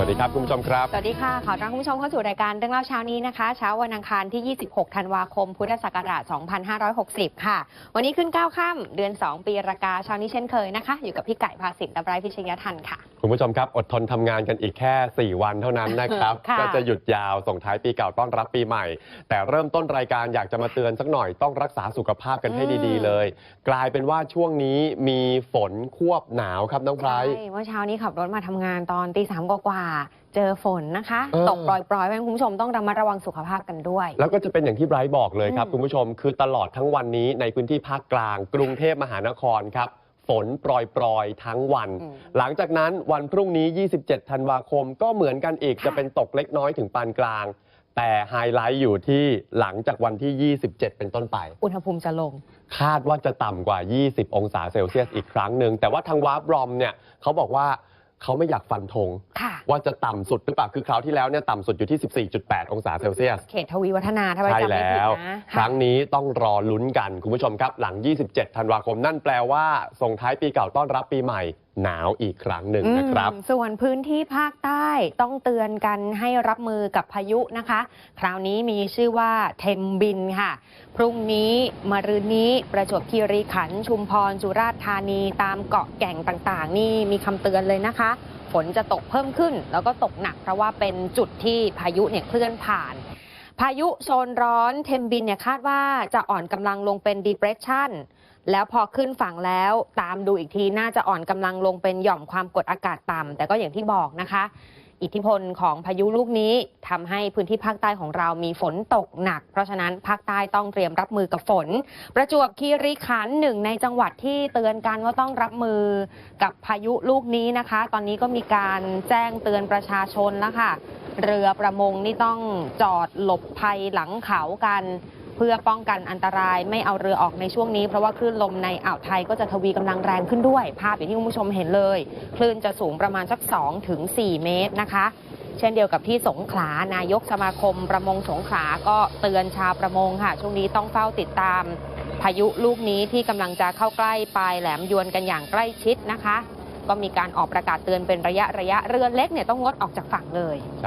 สวัสดีครับคุณผู้ชมครับสวัสดีค่ะขอต้อนรับคุณผู้ชมเข้าสู่รายการเรื่องเล่าเช้านี้นะคะเช้าวันอังคารที่ 26 ธันวาคม พุทธศักราช 2560 ค่ะวันนี้ขึ้น9 ค่ำเดือน 2 ปีรากาเช้านี้เช่นเคยนะคะอยู่กับพี่ไก่ภาสิทธิ์และไบรท์พิชยทันค่ะคุณผู้ชมครับอดทนทำงานกันอีกแค่4 วันเท่านั้นนะครับ ก็จะหยุดยาวส่งท้ายปีเก่าต้อนรับปีใหม่แต่เริ่มต้นรายการอยากจะมาเตือนสักหน่อยต้องรักษาสุขภาพกันให้ดีๆเลยกลายเป็นว่าช่วงนี้มีฝนควบหนาวครับน้องไบรท์เมื่อเช้านี้ขับรถมาทำงานตอนตี 3 กว่าเจอฝนนะคะตกปล่อยๆคุณผู้ชมต้องระมัดระวังสุขภาพกันด้วยแล้วก็จะเป็นอย่างที่ไบรท์บอกเลยครับคุณผู้ชมคือตลอดทั้งวันนี้ในพื้นที่ภาคกลางกรุงเทพมหานครครับฝนปล่อยๆทั้งวันหลังจากนั้นวันพรุ่งนี้27 ธันวาคมก็เหมือนกันอีกจะเป็นตกเล็กน้อยถึงปานกลางแต่ไฮไลท์อยู่ที่หลังจากวันที่27เป็นต้นไปอุณหภูมิจะลงคาดว่าจะต่ำกว่า20 องศาเซลเซียสอีกครั้งหนึ่งแต่ว่าทางวาร์ปรอมเนี่ยเขาบอกว่าเขาไม่อยากฟันธงว่าจะต่ำสุดหรือเปล่าคือคราวที่แล้วเนี่ยต่ำสุดอยู่ที่ 14.8 องศาเซลเซียสเขตทวีวัฒนาถ้าไม่จำไม่ผิดนะครั้งนี้ต้องรอลุ้นกันคุณผู้ชมครับหลัง27 ธันวาคมนั่นแปลว่าส่งท้ายปีเก่าต้อนรับปีใหม่หนาวอีกครั้งหนึ่งนะครับส่วนพื้นที่ภาคใต้ต้องเตือนกันให้รับมือกับพายุนะคะคราวนี้มีชื่อว่าเทมบินค่ะพรุ่งนี้มะรืนนี้ประจวบคีรีขันธ์ชุมพรสุราษฎร์ธานีตามเกาะแก่งต่างๆนี่มีคำเตือนเลยนะคะฝนจะตกเพิ่มขึ้นแล้วก็ตกหนักเพราะว่าเป็นจุดที่พายุเนี่ยเคลื่อนผ่านพายุโซนร้อนเทมบินเนี่ยคาดว่าจะอ่อนกำลังลงเป็น depression แล้วพอขึ้นฝั่งแล้วตามดูอีกทีน่าจะอ่อนกำลังลงเป็นหย่อมความกดอากาศต่ำแต่ก็อย่างที่บอกนะคะอิทธิพลของพายุลูกนี้ทำให้พื้นที่ภาคใต้ของเรามีฝนตกหนักเพราะฉะนั้นภาคใต้ต้องเตรียมรับมือกับฝนประจวบคีรีขันธ์หนึ่งในจังหวัดที่เตือนกันว่าต้องรับมือกับพายุลูกนี้นะคะตอนนี้ก็มีการแจ้งเตือนประชาชนแล้วค่ะเรือประมงนี่ต้องจอดหลบภัยหลังเขากันเพื่อป้องกันอันตรายไม่เอาเรือออกในช่วงนี้เพราะว่าคลื่นลมในอ่าวไทยก็จะทวีกำลังแรงขึ้นด้วยภาพอย่างที่คุณผู้ชมเห็นเลยคลื่นจะสูงประมาณสัก 2-4 เมตรนะคะเช่นเดียวกับที่สงขลานายกสมาคมประมงสงขลาก็เตือนชาวประมงค่ะช่วงนี้ต้องเฝ้าติดตามพายุลูกนี้ที่กำลังจะเข้าใกล้ปลายแหลมยวนกันอย่างใกล้ชิดนะคะก็มีการออกประกาศเตือนเป็นระยะเรือเล็กเนี่ยต้องงดออกจากฝั่งเลย